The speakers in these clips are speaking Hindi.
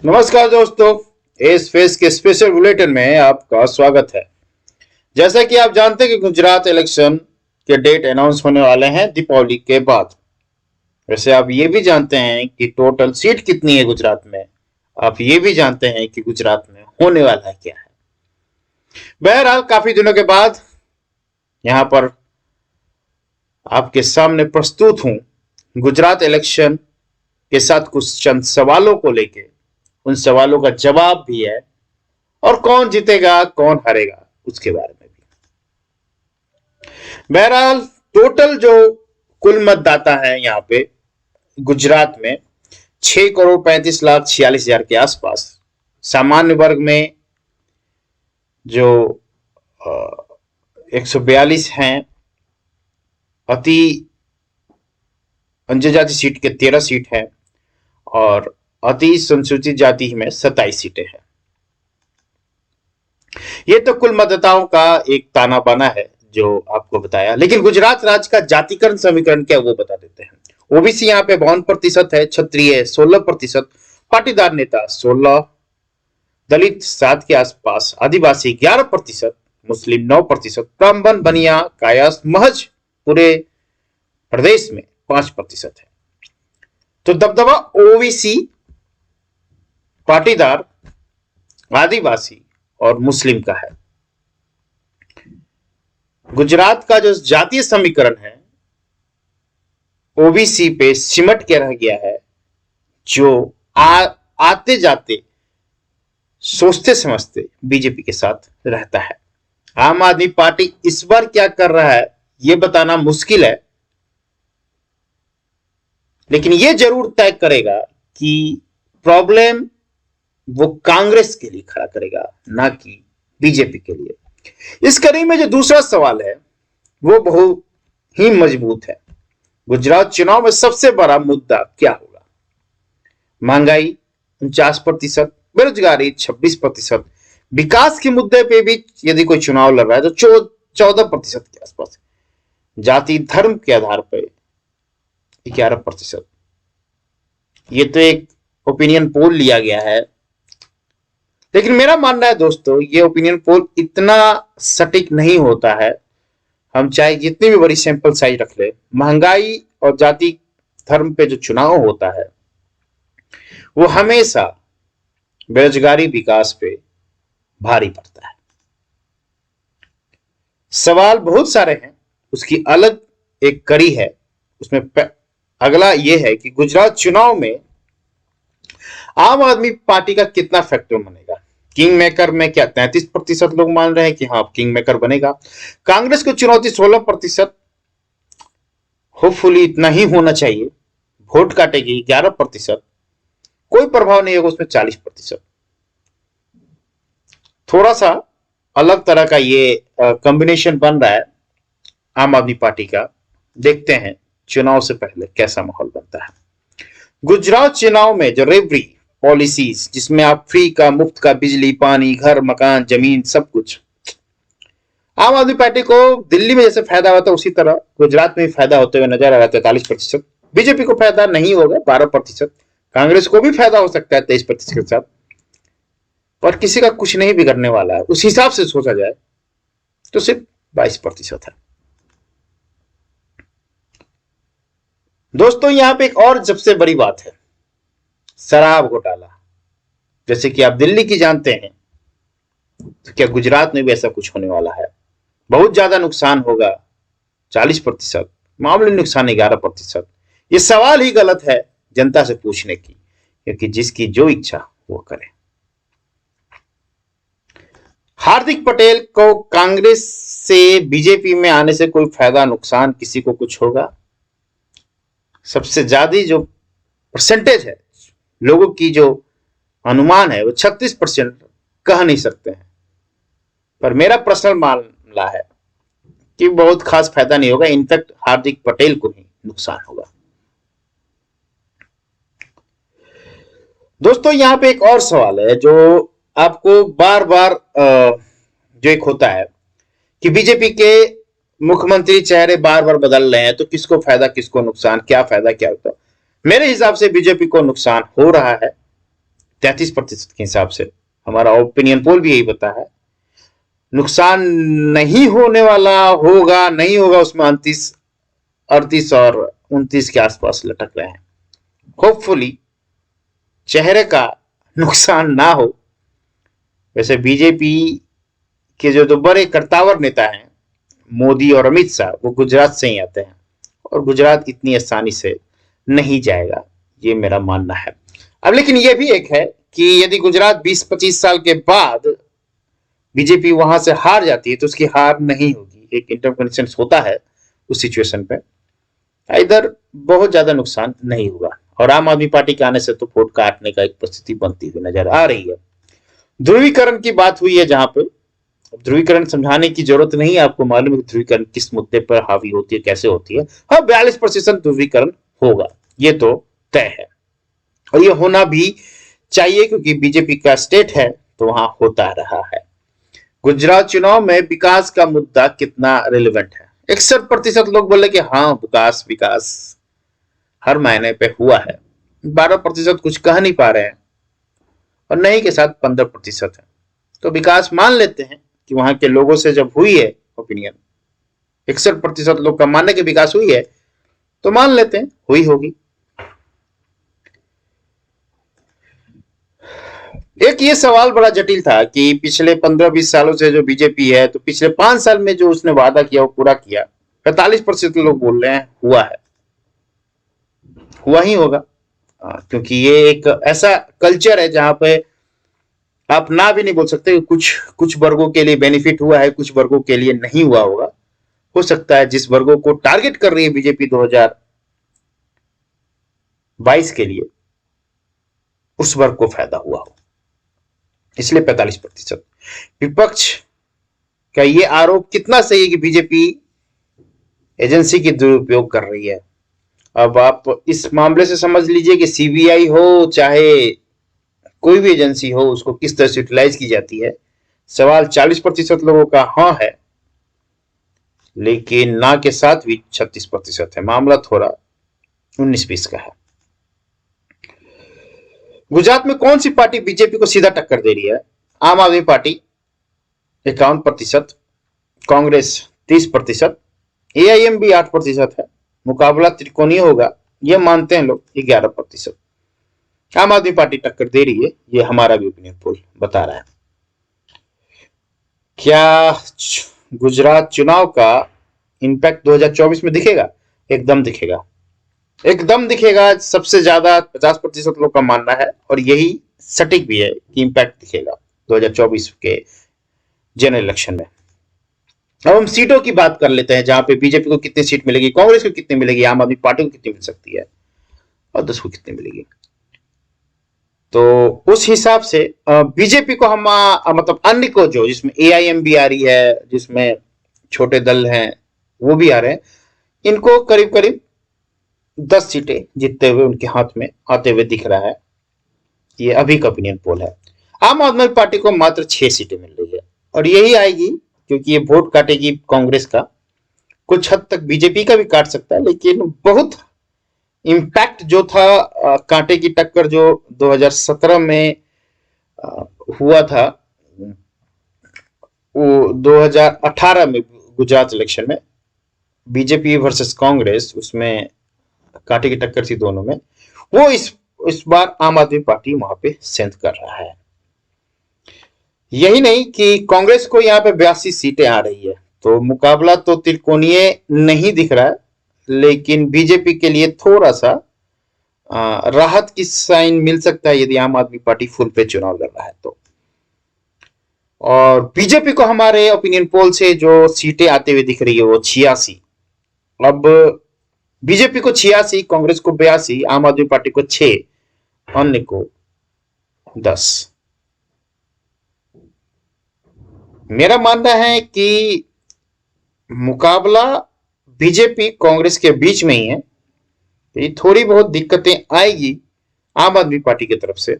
नमस्कार दोस्तों, इस फेस के स्पेशल बुलेटिन में आपका स्वागत है। जैसा कि आप जानते हैं कि गुजरात इलेक्शन के डेट अनाउंस होने वाले हैं दीपावली के बाद। वैसे आप ये भी जानते हैं कि टोटल सीट कितनी है गुजरात में। आप ये भी जानते हैं कि गुजरात में होने वाला क्या है। बहरहाल काफी दिनों के बाद यहां पर आपके सामने प्रस्तुत हूं गुजरात इलेक्शन के साथ कुछ चंद सवालों को लेके। उन सवालों का जवाब भी है और कौन जीतेगा कौन हारेगा उसके बारे में भी। बहरहाल टोटल जो कुल मतदाता है यहाँ पे गुजरात में 6,35,46,000 के आसपास। सामान्य वर्ग में जो 142 हैं, अति अनुसूचित सीट के 13 सीट हैं और अति संसूचित जाति में 27 सीटें हैं। ये तो कुल मतदाताओं का एक ताना बाना है जो आपको बताया, लेकिन गुजरात राज्य का जातिकरण समीकरण क्या वो बता देते हैं। ओबीसी यहाँ पे 52% है, क्षत्रिय 16%, पाटीदार नेता 16%, दलित 7 के आसपास, आदिवासी 11%, मुस्लिम 9%, ब्राह्मण बनिया कायस्थ महज पूरे प्रदेश में 5% है। तो दबदबा ओबीसी, पाटीदार, आदिवासी और मुस्लिम का है। गुजरात का जो जातीय समीकरण है ओबीसी पे सिमट के रह गया है, जो आते जाते सोचते समझते बीजेपी के साथ रहता है। आम आदमी पार्टी इस बार क्या कर रहा है यह बताना मुश्किल है, लेकिन यह जरूर तय करेगा कि प्रॉब्लम वो कांग्रेस के लिए खड़ा करेगा, ना कि बीजेपी के लिए। इस कड़ी में जो दूसरा सवाल है वो बहुत ही मजबूत है। गुजरात चुनाव में सबसे बड़ा मुद्दा क्या होगा? महंगाई 49%, बेरोजगारी 26%, विकास के मुद्दे पे भी यदि कोई चुनाव लड़ रहा है तो 14% के आसपास, जाति धर्म के आधार पर 11%। ये तो एक ओपिनियन पोल लिया गया है, लेकिन मेरा मानना है दोस्तों ये ओपिनियन पोल इतना सटीक नहीं होता है। हम चाहे जितनी भी बड़ी सैंपल साइज रख ले, महंगाई और जाति धर्म पे जो चुनाव होता है वो हमेशा बेरोजगारी विकास पे भारी पड़ता है। सवाल बहुत सारे हैं, उसकी अलग एक कड़ी है। उसमें अगला यह है कि गुजरात चुनाव में आम आदमी पार्टी का कितना फैक्टर बनेगा। किंग मेकर में क्या 33% लोग मान रहे हैं कि हाँ किंग मेकर बनेगा। कांग्रेस को चुनौती 16%, होपफुली इतना ही होना चाहिए। वोट काटेगी 11%, कोई प्रभाव नहीं होगा उसमें 40%। थोड़ा सा अलग तरह का ये कॉम्बिनेशन बन रहा है आम आदमी पार्टी का। देखते हैं चुनाव से पहले कैसा माहौल बनता है। गुजरात चुनाव में जो रेवरी पॉलिसीज, जिसमें आप फ्री का, मुफ्त का बिजली, पानी, घर, मकान, जमीन, सब कुछ, आम आदमी पार्टी को दिल्ली में जैसे फायदा होता है उसी तरह गुजरात में भी फायदा होते हुए नजर आ रहा है। 43%। बीजेपी को फायदा नहीं होगा 12%, कांग्रेस को भी फायदा हो सकता है 23% के साथ, पर किसी का कुछ नहीं बिगड़ने वाला है। उस हिसाब से सोचा जाए तो सिर्फ 22% है। दोस्तों यहां पे एक और सबसे बड़ी बात है, शराब घोटाला। जैसे कि आप दिल्ली की जानते हैं, तो क्या गुजरात में भी ऐसा कुछ होने वाला है? बहुत ज्यादा नुकसान होगा 40%, मामूली नुकसान 11%। ये सवाल ही गलत है जनता से पूछने की, क्योंकि जिसकी जो इच्छा वो करे। हार्दिक पटेल को कांग्रेस से बीजेपी में आने से कोई फायदा नुकसान किसी को कुछ होगा? सबसे ज्यादा जो परसेंटेज है लोगों की, जो अनुमान है वो 36%, कह नहीं सकते हैं। पर मेरा पर्सनल मामला है कि बहुत खास फायदा नहीं होगा, इनफैक्ट हार्दिक पटेल को ही नुकसान होगा। दोस्तों यहां पे एक और सवाल है जो आपको बार बार जो एक होता है कि बीजेपी के मुख्यमंत्री चेहरे बार बार बदल रहे हैं, तो किसको फायदा किसको नुकसान, क्या फायदा क्या होता है? मेरे हिसाब से बीजेपी को नुकसान हो रहा है, 33% के हिसाब से। हमारा ओपिनियन पोल भी यही बता है। नुकसान नहीं होने वाला होगा, नहीं होगा, उसमें 38 और 29 के आसपास लटक रहे हैं। होपफुली चेहरे का नुकसान ना हो। वैसे बीजेपी के जो दो बड़े कर्तावर नेता हैं, मोदी और अमित शाह, वो गुजरात से ही आते हैं और गुजरात इतनी आसानी से नहीं जाएगा, ये मेरा मानना है। अब लेकिन ये भी एक है कि यदि गुजरात 20-25 साल के बाद बीजेपी वहां से हार जाती है तो उसकी हार नहीं होगी, एक इंटरकनेक्शन होता है उस सिचुएशन पे, इधर बहुत ज्यादा नुकसान नहीं होगा। और आम आदमी पार्टी के आने से तो वोट काटने का एक परिस्थिति बनती हुई नजर आ रही है। ध्रुवीकरण की बात हुई है, जहां पे ध्रुवीकरण समझाने की जरूरत नहीं है, आपको मालूम है ध्रुवीकरण किस मुद्दे पर हावी होती है, कैसे होती है। हाँ, 42% ध्रुवीकरण होगा, ये तो तय है और ये होना भी चाहिए, क्योंकि बीजेपी का स्टेट है तो वहां होता रहा है। गुजरात चुनाव में विकास का मुद्दा कितना रिलेवेंट है? 61% लोग बोले कि हाँ, विकास विकास हर महीने पे हुआ है। 12% कुछ कह नहीं पा रहे हैं और नहीं के साथ 15% है। तो विकास मान लेते हैं कि वहां के लोगों से जब हुई है ओपिनियन, 61% लोग का मानने की विकास हुई है, तो मान लेते हैं हुई होगी। एक ये सवाल बड़ा जटिल था कि पिछले 15-20 सालों से जो बीजेपी है, तो पिछले 5 साल में जो उसने वादा किया वो पूरा किया। 45% लोग बोल रहे हैं हुआ है, हुआ ही होगा, क्योंकि ये एक ऐसा कल्चर है जहां पे आप ना भी नहीं बोल सकते। कुछ वर्गों के लिए बेनिफिट हुआ है, कुछ वर्गों के लिए नहीं हुआ होगा। हो सकता है जिस वर्गों को टारगेट कर रही है बीजेपी 2022 के लिए, उस वर्ग को फायदा हुआ हो, इसलिए 45%। विपक्ष का ये आरोप कितना सही है कि बीजेपी एजेंसी की दुरुपयोग कर रही है? अब आप इस मामले से समझ लीजिए कि सीबीआई हो चाहे कोई भी एजेंसी हो, उसको किस तरह से यूटिलाइज की जाती है। सवाल 40% लोगों का हाँ है, लेकिन ना के साथ भी 36% है। मामला थोड़ा 19-20 का है। गुजरात में कौन सी पार्टी बीजेपी को सीधा टक्कर दे रही है? आम आदमी पार्टी 51%, कांग्रेस 30%, एआईएम भी 8% है। मुकाबला त्रिकोणीय होगा, यह मानते हैं लोग 11%। आम आदमी पार्टी टक्कर दे रही है, ये हमारा भी ओपिनियन पोल बता रहा है। क्या गुजरात चुनाव का इंपैक्ट 2024 में दिखेगा? एकदम दिखेगा, एकदम दिखेगा। सबसे ज्यादा 50% लोग का मानना है और यही सटीक भी है कि इंपैक्ट दिखेगा 2024 के जनरल इलेक्शन में। अब हम सीटों की बात कर लेते हैं, जहां पे बीजेपी को कितनी सीट मिलेगी, कांग्रेस को कितनी मिलेगी, आम आदमी पार्टी को कितनी मिल सकती है और 10 को कितनी मिलेगी। तो उस हिसाब से बीजेपी को हम मतलब अन्य को, जो जिसमें एआईएम भी आ रही है, जिसमें छोटे दल हैं वो भी आ रहे हैं, इनको करीब करीब 10 सीटें जीतते हुए उनके हाथ में आते हुए दिख रहा है। ये अभी का ओपिनियन पोल है। आम आदमी पार्टी को मात्र 6 सीटें मिल रही है और यही आएगी क्योंकि ये वोट काटेगी कांग्रेस का, कुछ हद तक बीजेपी का भी काट सकता है, लेकिन बहुत इंपैक्ट जो था, कांटे की टक्कर जो 2017 में हुआ था, वो 2018 में गुजरात इलेक्शन में बीजेपी वर्सेस कांग्रेस, उसमें कांटे की टक्कर थी दोनों में, वो इस बार आम आदमी पार्टी वहां पे सेंध कर रहा है। यही नहीं कि कांग्रेस को यहाँ पे 82 सीटें आ रही है, तो मुकाबला तो त्रिकोणीय नहीं दिख रहा है, लेकिन बीजेपी के लिए थोड़ा सा राहत की साइन मिल सकता है यदि आम आदमी पार्टी फुल पे चुनाव लड़ रहा है तो। और बीजेपी को हमारे ओपिनियन पोल से जो सीटें आते हुए दिख रही है वो 86। अब बीजेपी को 86, कांग्रेस को 82, आम आदमी पार्टी को 6, अन्य को 10। मेरा मानना है कि मुकाबला बीजेपी कांग्रेस के बीच में ही है। ये थोड़ी बहुत दिक्कतें आएगी आम आदमी पार्टी की तरफ से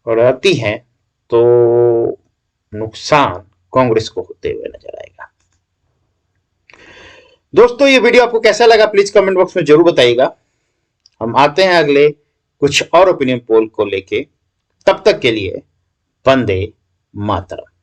और आती हैं तो नुकसान कांग्रेस को होते हुए नजर आएगा। दोस्तों, ये वीडियो आपको कैसा लगा प्लीज कमेंट बॉक्स में जरूर बताइएगा। हम आते हैं अगले कुछ और ओपिनियन पोल को लेके। तब तक के लिए वंदे मातरम।